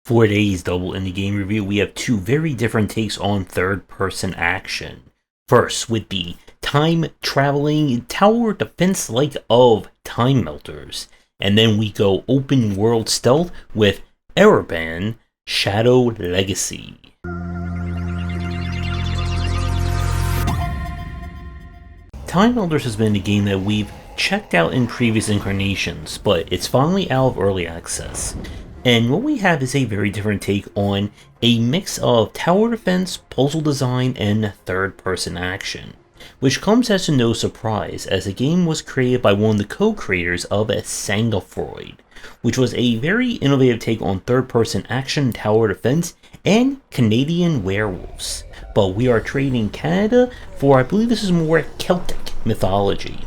For today's double indie game review, we have two very different takes on third-person action. First, with the time-traveling tower defense like of Timemelters, and then we go open-world stealth with Ereban, Shadow Legacy. Timemelters has been a game that we've checked out in previous incarnations, but it's finally out of early access. And what we have is a very different take on a mix of tower defense, puzzle design, and third-person action, which comes as no surprise, as the game was created by one of the co-creators of Sangafroid, which was a very innovative take on third-person action, tower defense, and Canadian werewolves. But we are trading Canada for, I believe this is more Celtic mythology,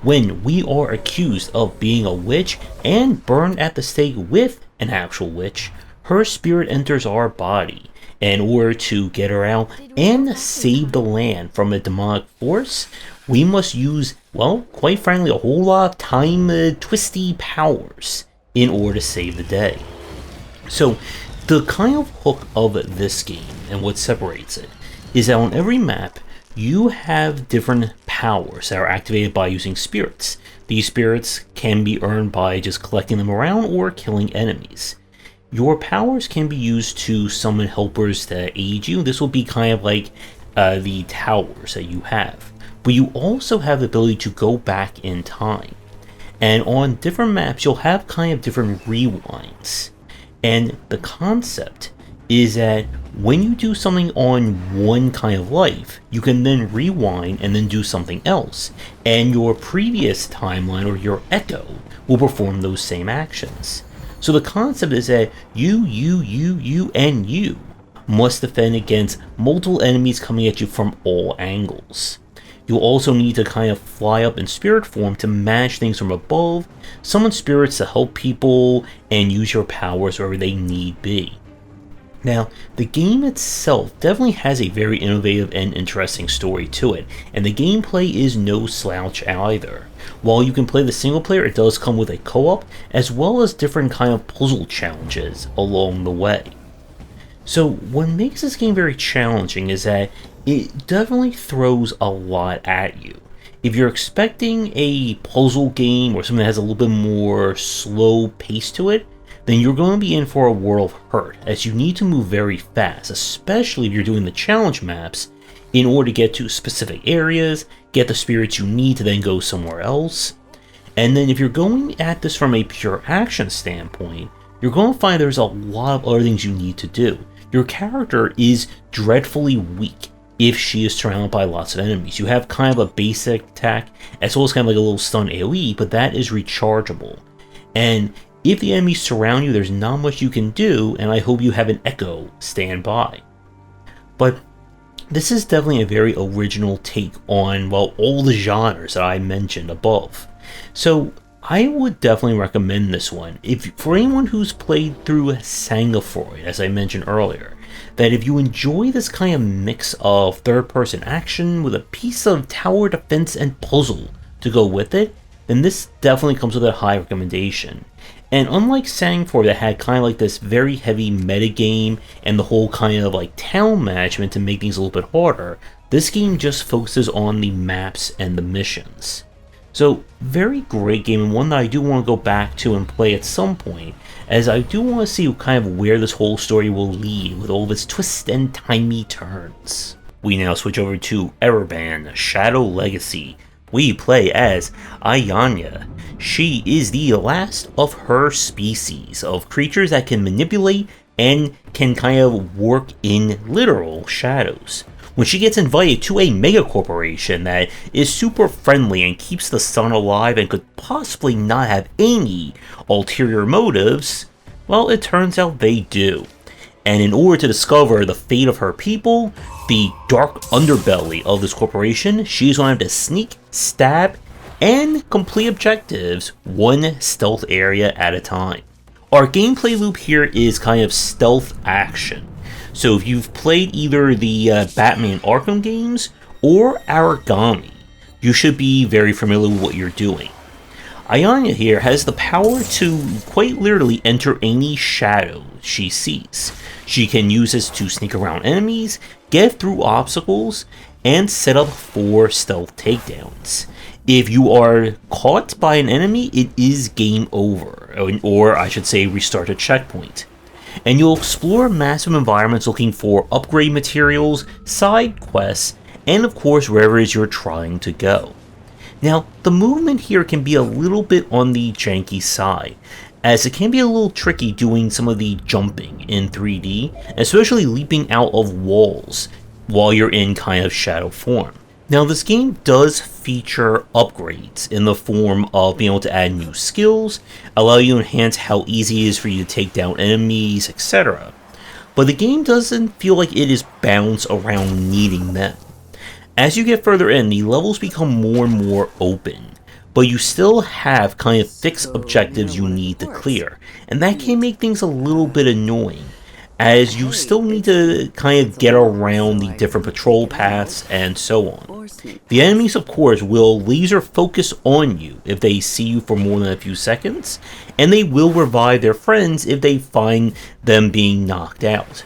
when we are accused of being a witch and burned at the stake with an actual witch. Her spirit enters our body in order to get her out and save the land from a demonic force. We must use, well, quite frankly, a whole lot of time-twisty powers in order to save the day. So the kind of hook of this game and what separates it is that on every map you have different powers that are activated by using spirits. These spirits can be earned by just collecting them around or killing enemies. Your powers can be used to summon helpers to aid you. This will be kind of like the towers that you have. But you also have the ability to go back in time. And on different maps, you'll have kind of different rewinds. And the concept is that when you do something on one kind of life, you can then rewind and then do something else, and your previous timeline or your echo will perform those same actions. So the concept is that you, and you must defend against multiple enemies coming at you from all angles. You'll also need to kind of fly up in spirit form to manage things from above, summon spirits to help people, and use your powers wherever they need be. Now, the game itself definitely has a very innovative and interesting story to it, and the gameplay is no slouch either. While you can play the single player, it does come with a co-op, as well as different kind of puzzle challenges along the way. So what makes this game very challenging is that it definitely throws a lot at you. If you're expecting a puzzle game or something that has a little bit more slow pace to it, then you're going to be in for a world of hurt, as you need to move very fast, especially if you're doing the challenge maps, in order to get to specific areas, get the spirits you need to then go somewhere else. And then if you're going at this from a pure action standpoint, you're going to find there's a lot of other things you need to do. Your character is dreadfully weak if she is surrounded by lots of enemies. You have kind of a basic attack, as well as kind of like a little stun AoE, but that is rechargeable. And if the enemies surround you, there's not much you can do, and I hope you have an echo stand by. But this is definitely a very original take on, well, all the genres that I mentioned above. So I would definitely recommend this one. For anyone who's played through Sangafroid, as I mentioned earlier, that if you enjoy this kind of mix of third-person action with a piece of tower defense and puzzle to go with it, then this definitely comes with a high recommendation. And unlike Sangafroid that had kind of like this very heavy metagame and the whole kind of like town management to make things a little bit harder, this game just focuses on the maps and the missions. So, very great game, and one that I do want to go back to and play at some point, as I do want to see kind of where this whole story will lead with all of its twists and timey turns. We now switch over to Ereban, Shadow Legacy. We play as Ayanya. She is the last of her species of creatures that can manipulate and can kind of work in literal shadows. When she gets invited to a mega corporation that is super friendly and keeps the sun alive and could possibly not have any ulterior motives, well, it turns out they do. And in order to discover the fate of her people, the dark underbelly of this corporation, she's going to have to sneak, stab, and complete objectives one stealth area at a time. Our gameplay loop here is kind of stealth action. So if you've played either the Batman Arkham games or Origami, you should be very familiar with what you're doing. Ionia here has the power to quite literally enter any shadow she sees. She can use this to sneak around enemies, get through obstacles, and set up 4 stealth takedowns. If you are caught by an enemy, it is game over, or I should say restart a checkpoint. And you'll explore massive environments looking for upgrade materials, side quests, and of course wherever it is you're trying to go. Now, the movement here can be a little bit on the janky side, as it can be a little tricky doing some of the jumping in 3D, especially leaping out of walls while you're in kind of shadow form. Now, this game does feature upgrades in the form of being able to add new skills, allow you to enhance how easy it is for you to take down enemies, etc. But the game doesn't feel like it is balanced around needing them. As you get further in, the levels become more and more open, but you still have kind of fixed objectives you need to clear, and that can make things a little bit annoying, as you still need to kind of get around the different patrol paths and so on. The enemies, of course, will laser focus on you if they see you for more than a few seconds, and they will revive their friends if they find them being knocked out.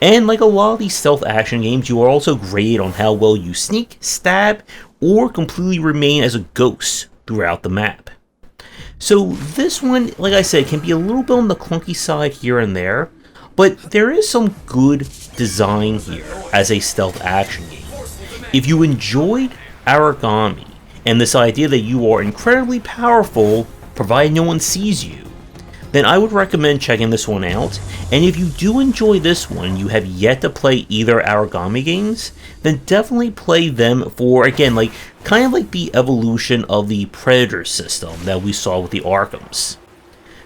And like a lot of these stealth action games, you are also graded on how well you sneak, stab, or completely remain as a ghost throughout the map. So this one, like I said, can be a little bit on the clunky side here and there, but there is some good design here as a stealth action game. If you enjoyed Origami and this idea that you are incredibly powerful provided no one sees you, then I would recommend checking this one out. And if you do enjoy this one and you have yet to play either Origami games, then definitely play them for, again, like kind of like the evolution of the Predator system that we saw with the Arkhams.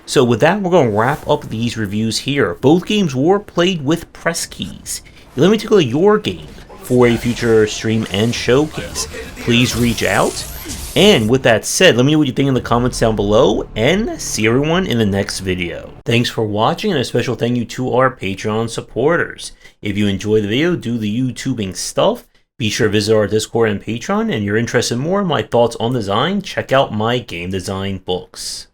So with that, we're going to wrap up these reviews here. Both games were played with press keys. Let me take a look at your game for a future stream and showcase. Please reach out. And with that said, let me know what you think in the comments down below, and see everyone in the next video. Thanks for watching, and a special thank you to our Patreon supporters. If you enjoyed the video, do the YouTubing stuff, be sure to visit our Discord and Patreon, and if you're interested in more of my thoughts on design, check out my game design books.